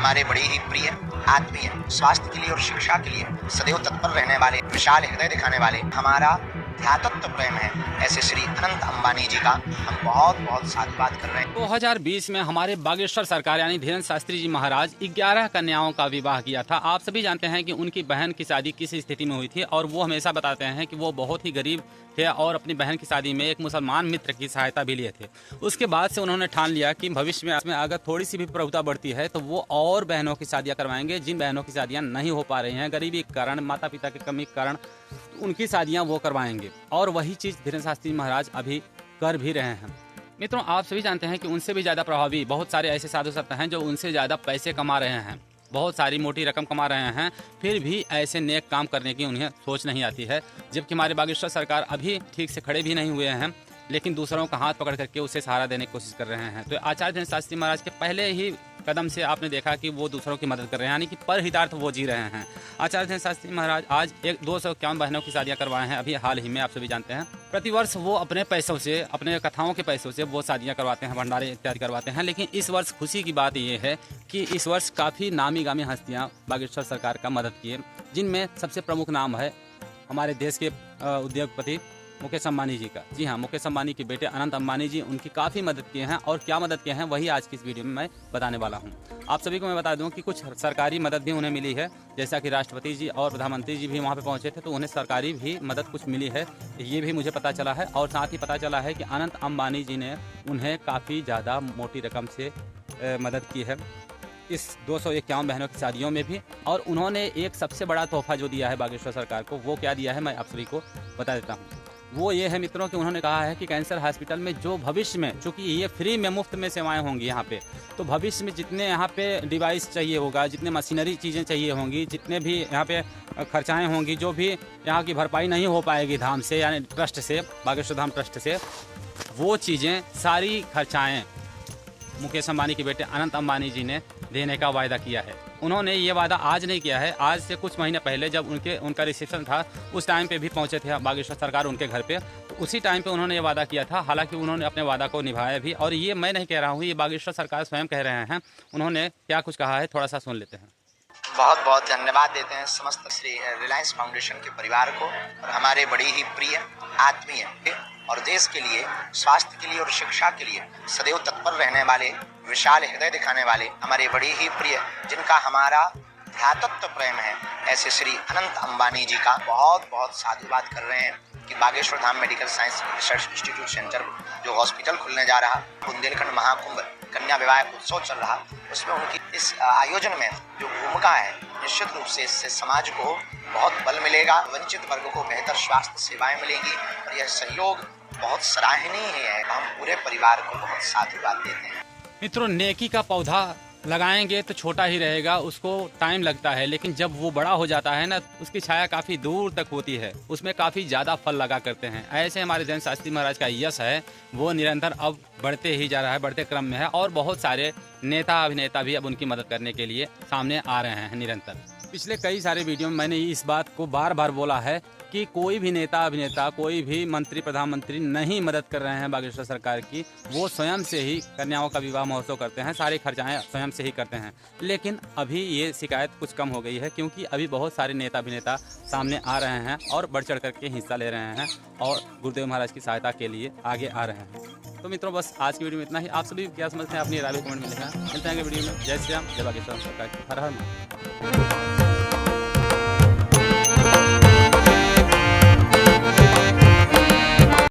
हमारे बड़े ही प्रिय, आत्मीय, स्वास्थ्य के लिए और शिक्षा के लिए सदैव तत्पर रहने वाले, विशाल हृदय दिखाने वाले, हमारा ध्यातत्व प्रेम है, ऐसे श्री अनंत अंबानी जी का हम बहुत बहुत साधुवाद कर रहे हैं। 2020 में हमारे बागेश्वर सरकार यानी धीरेन्द्र शास्त्री जी महाराज 11 कन्याओं का विवाह किया था। आप सभी जानते हैं कि उनकी बहन की शादी किस स्थिति में हुई थी और वो हमेशा बताते हैं कि वो बहुत ही गरीब थे और अपनी बहन की शादी में एक मुसलमान मित्र की सहायता भी लिए थे। उसके बाद से उन्होंने ठान लिया कि भविष्य में इसमें अगर थोड़ी सी भी प्रभुता बढ़ती है तो वो और बहनों की शादियाँ करवाएंगे। जिन बहनों की शादियाँ नहीं हो पा रही हैं गरीबी के कारण, माता पिता के कमी के कारण, उनकी शादियाँ वो करवाएंगे और वही चीज़ धीरेन्द्र शास्त्री महाराज अभी कर भी रहे हैं। मित्रों, आप सभी जानते हैं कि उनसे भी ज़्यादा प्रभावी बहुत सारे ऐसे साधु संत हैं जो उनसे ज़्यादा पैसे कमा रहे हैं, बहुत सारी मोटी रकम कमा रहे हैं, फिर भी ऐसे नेक काम करने की उन्हें सोच नहीं आती है। जबकि हमारे बागेश्वर सरकार अभी ठीक से खड़े भी नहीं हुए हैं, लेकिन दूसरों का हाथ पकड़ करके उसे सहारा देने की कोशिश कर रहे हैं। तो आचार्य धीरेन्द्र शास्त्री महाराज के पहले ही कदम से आपने देखा कि वो दूसरों की मदद कर रहे हैं, यानी कि परहितार्थ वो जी रहे हैं। आचार्य धीरेन्द्र शास्त्री महाराज आज 251 बहनों की शादियाँ करवाए हैं अभी हाल ही में, आप सभी जानते हैं। प्रतिवर्ष वो अपने पैसों से, अपने कथाओं के पैसों से वो शादियाँ करवाते हैं, भंडारे इत्यादि करवाते हैं। लेकिन इस वर्ष खुशी की बात ये है कि इस वर्ष काफ़ी नामी गामी हस्तियाँ बागेश्वर सरकार का मदद किए, जिनमें सबसे प्रमुख नाम है हमारे देश के उद्योगपति मुकेश अंबानी जी का। जी हाँ, मुकेश अंबानी के बेटे अनंत अंबानी जी उनकी काफ़ी मदद किए हैं और क्या मदद किए हैं वही आज की इस वीडियो में मैं बताने वाला हूँ। आप सभी को मैं बता दूं कि कुछ सरकारी मदद भी उन्हें मिली है, जैसा कि राष्ट्रपति जी और प्रधानमंत्री जी भी वहाँ पे पहुँचे थे तो उन्हें सरकारी भी मदद कुछ मिली है, ये भी मुझे पता चला है। और साथ ही पता चला है कि अनंत अंबानी जी ने उन्हें काफ़ी ज़्यादा मोटी रकम से मदद की है इस 251 बहनों की शादियों में भी। और उन्होंने एक सबसे बड़ा तोहफा जो दिया है बागेश्वर सरकार को, वो क्या दिया है मैं आप सभी को बता देता हूँ। वो ये है मित्रों कि उन्होंने कहा है कि कैंसर हॉस्पिटल में जो भविष्य में, चूँकि ये फ्री में मुफ्त में सेवाएं होंगी यहाँ पे, तो भविष्य में जितने यहाँ पे डिवाइस चाहिए होगा, जितने मशीनरी चीज़ें चाहिए होंगी, जितने भी यहाँ पे खर्चाएं होंगी, जो भी यहाँ की भरपाई नहीं हो पाएगी धाम से यानी ट्रस्ट से, बागेश्वर धाम ट्रस्ट से, वो चीज़ें सारी खर्चाएँ मुकेश अंबानी के बेटे अनंत अंबानी जी ने देने का वायदा किया है। उन्होंने ये वादा आज नहीं किया है, आज से कुछ महीने पहले जब उनका रिसेप्शन था उस टाइम पे भी पहुंचे थे बागेश्वर सरकार उनके घर पे, तो उसी टाइम पे उन्होंने ये वादा किया था। हालांकि उन्होंने अपने वादा को निभाया भी, और ये मैं नहीं कह रहा हूँ, ये बागेश्वर सरकार स्वयं कह रहे हैं। उन्होंने क्या कुछ कहा है थोड़ा सा सुन लेते हैं। बहुत बहुत धन्यवाद देते हैं समस्त श्री रिलायंस फाउंडेशन के परिवार को और हमारे बड़ी ही प्रिय, आत्मीय और देश के लिए, स्वास्थ्य के लिए और शिक्षा के लिए सदैव तत्पर रहने वाले, विशाल हृदय दिखाने वाले, हमारे बड़ी ही प्रिय, जिनका हमारा ध्यातत्व प्रेम है, ऐसे श्री अनंत अंबानी जी का बहुत बहुत साधुवाद कर रहे हैं कि Bageshwar Dham medical science research institute centre जो हॉस्पिटल खुलने जा रहा, बुंदेलखंड महाकुंभ कन्या विवाह उत्सव चल रहा, उसमें उनकी इस आयोजन में जो भूमिका है, निश्चित रूप से इससे समाज को बहुत बल मिलेगा, वंचित वर्ग को बेहतर स्वास्थ्य सेवाएं मिलेंगी और यह सहयोग बहुत सराहनीय है। हम पूरे परिवार को बहुत साधुवाद देते हैं। मित्रों, नेकी का पौधा लगाएंगे तो छोटा ही रहेगा, उसको टाइम लगता है, लेकिन जब वो बड़ा हो जाता है ना, उसकी छाया काफ़ी दूर तक होती है, उसमें काफ़ी ज़्यादा फल लगा करते हैं। ऐसे हमारे धीरेन्द्र शास्त्री महाराज का यश है, वो निरंतर अब बढ़ते ही जा रहा है, बढ़ते क्रम में है, और बहुत सारे नेता अभिनेता भी अब उनकी मदद करने के लिए सामने आ रहे हैं निरंतर। पिछले कई सारे वीडियो में मैंने इस बात को बार बार बोला है कि कोई भी नेता अभिनेता, कोई भी मंत्री प्रधानमंत्री नहीं मदद कर रहे हैं बागेश्वर सरकार की, वो स्वयं से ही कन्याओं का विवाह महोत्सव करते हैं, सारी खर्चाएं स्वयं से ही करते हैं। लेकिन अभी ये शिकायत कुछ कम हो गई है, क्योंकि अभी बहुत सारे नेता अभिनेता सामने आ रहे हैं और बढ़ चढ़ करके हिस्सा ले रहे हैं और गुरुदेव महाराज की सहायता के लिए आगे आ रहे हैं। तो मित्रों, बस आज की वीडियो में इतना ही। आप सभी क्या समझते हैं अपनी राय कमेंट में लिखना। मिलते हैं अगले वीडियो में। जय श्री राम, जय बागेश्वर सरकार की। हर हर महादेव।